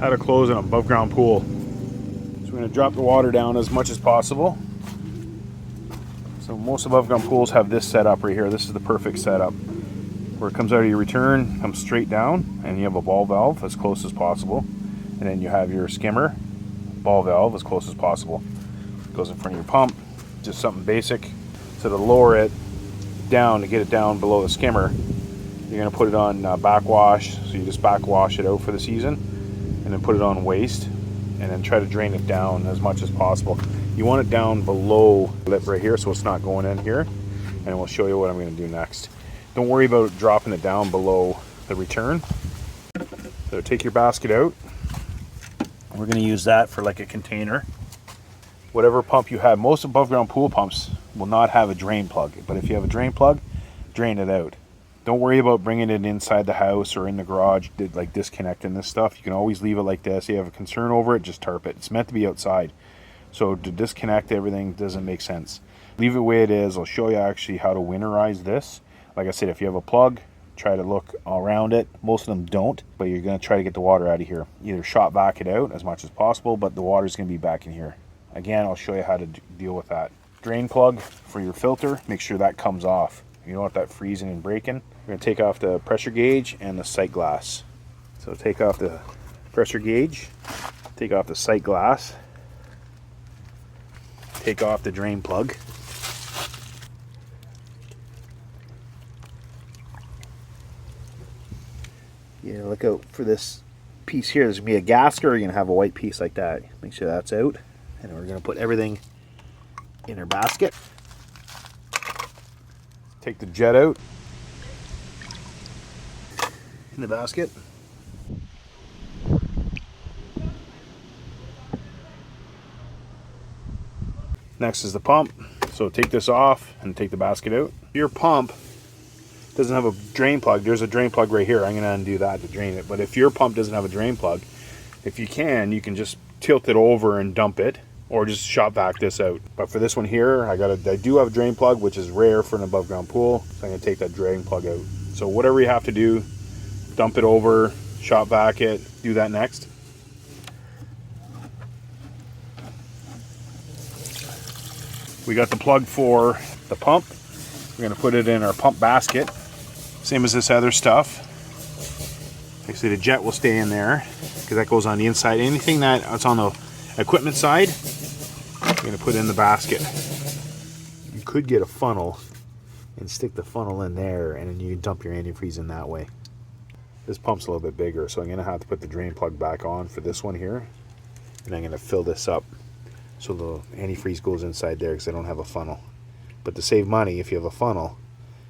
How to close an above ground pool. So we're going to drop the water down as much as possible. So most above ground pools have this setup right here. This is the perfect setup. Where it comes out of your return, comes straight down, and you have a ball valve as close as possible. And then you have your skimmer, ball valve as close as possible. It goes in front of your pump, just something basic. So to lower it down, to get it down below the skimmer, you're going to put it on backwash. So you just backwash it out for the season, and then put it on waste, and then try to drain it down as much as possible. You want it down below the lip right here, so it's not going in here. And we'll show you what I'm going to do next. Don't worry about dropping it down below the return. So take your basket out. We're going to use that for like a container. Whatever pump you have, most above ground pool pumps will not have a drain plug. But if you have a drain plug, drain it out. Don't worry about bringing it inside the house or in the garage, like disconnecting this stuff. You can always leave it like this. If you have a concern over it, just tarp it. It's meant to be outside. So to disconnect everything doesn't make sense. Leave it the way it is. I'll show you actually how to winterize this. Like I said, if you have a plug, try to look around it. Most of them don't, but you're going to try to get the water out of here. Either shot back it out as much as possible, but the water's going to be back in here. Again, I'll show you how to deal with that. Drain plug for your filter, make sure that comes off. You don't want that freezing and breaking. We're going to take off the pressure gauge and the sight glass. So take off the pressure gauge, take off the sight glass, take off the drain plug. Yeah, look out for this piece here. There's going to be a gasket, or you're going to have a white piece like that. Make sure that's out. And we're going to put everything in our basket. Take the jet out in the basket. Next is the pump. So take this off and take the basket out. Your pump doesn't have a drain plug. There's a drain plug right here. I'm going to undo that to drain it. But if your pump doesn't have a drain plug, if you can just tilt it over and dump it, or just shop vac this out. But for this one here, I do have a drain plug, which is rare for an above ground pool. So I'm going to take that drain plug out. So whatever you have to do, dump it over, shop vac it, do that next. We got the plug for the pump. We're going to put it in our pump basket. Same as this other stuff. Actually, the jet will stay in there because that goes on the inside. Anything that's on the equipment side, we're going to put in the basket. You could get a funnel and stick the funnel in there, and then you can dump your antifreeze in that way. This pump's a little bit bigger, so I'm going to have to put the drain plug back on for this one here. And I'm going to fill this up so the antifreeze goes inside there because I don't have a funnel. But to save money, if you have a funnel,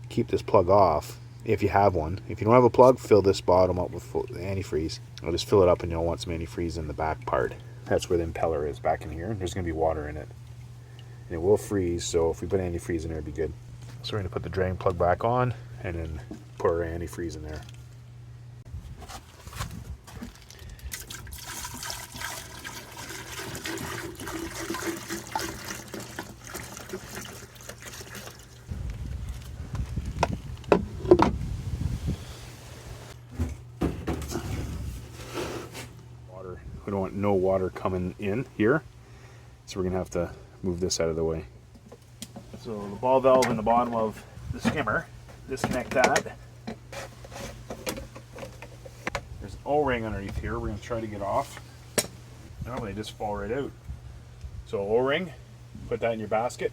keep this plug off if you have one. If you don't have a plug, fill this bottom up with antifreeze. I'll just fill it up, and you'll want some antifreeze in the back part. That's where the impeller is, back in here. There's going to be water in it. And it will freeze, so if we put antifreeze in there, it'd be good. So we're going to put the drain plug back on and then put our antifreeze in there. We don't want no water coming in here, so we're going to have to move this out of the way. So the ball valve in the bottom of the skimmer, disconnect that. There's an O-ring underneath here we're going to try to get off. Normally they just fall right out. So O-ring, put that in your basket.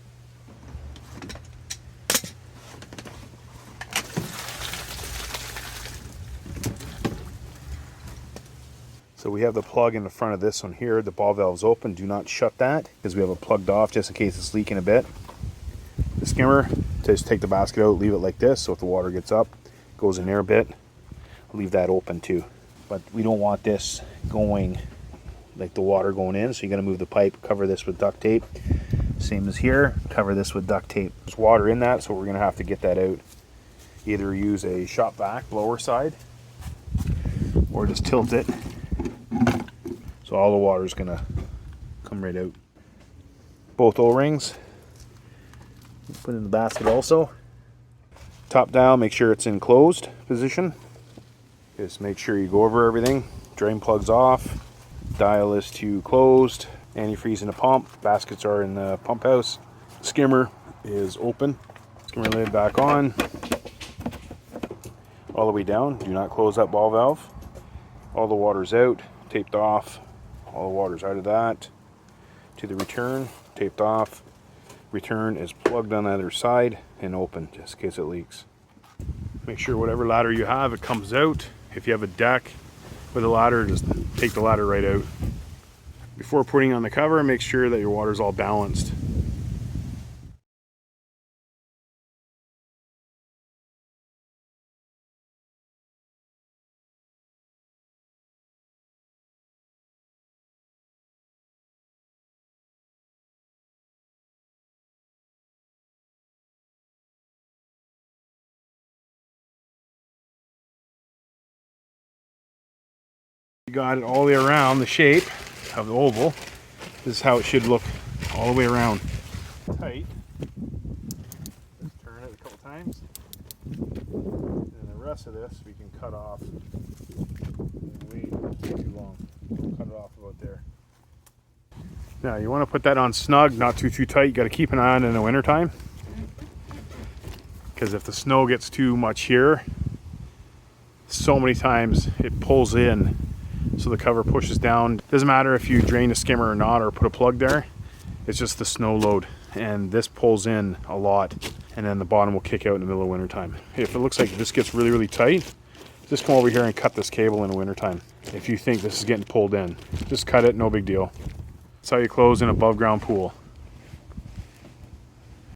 So we have the plug in the front of this one here. The ball valve's open. Do not shut that because we have it plugged off just in case it's leaking a bit. The skimmer, just take the basket out, leave it like this, so if the water gets up, goes in there a bit. Leave that open too. But we don't want this going, like the water going in, so you're going to move the pipe, cover this with duct tape. Same as here, cover this with duct tape. There's water in that, so we're going to have to get that out. Either use a shop vac blower side, or just tilt it. So all the water is going to come right out. Both O-rings, put in the basket also. Top down, make sure it's in closed position. Just make sure you go over everything, Drain plugs off. Dial is to closed. Antifreeze in the pump. Baskets are in the pump house. Skimmer is open. Skimmer lid back on. All the way down. Do not close that ball valve. All the water's out. Taped off. All the water's out of that. To the return. Taped off. Return is plugged on the other side and open just in case it leaks. Make sure whatever ladder you have, it comes out. If you have a deck with a ladder, just take the ladder right out. Before putting on the cover, make sure that your water's all balanced. You got it all the way around the shape of the oval. This is how it should look all the way around. Tight. Just turn it a couple times. And the rest of this we can cut off. Way too long. Cut it off about there. Now you want to put that on snug, not too tight. You got to keep an eye on it in the wintertime. Because if the snow gets too much here, so many times it pulls in. So the cover pushes down. Doesn't matter if you drain the skimmer or not or put a plug there. It's just the snow load. And this pulls in a lot. And then the bottom will kick out in the middle of winter time. If it looks like this gets really, really tight, just come over here and cut this cable in the winter time. If you think this is getting pulled in, just cut it, no big deal. That's how you close an above ground pool.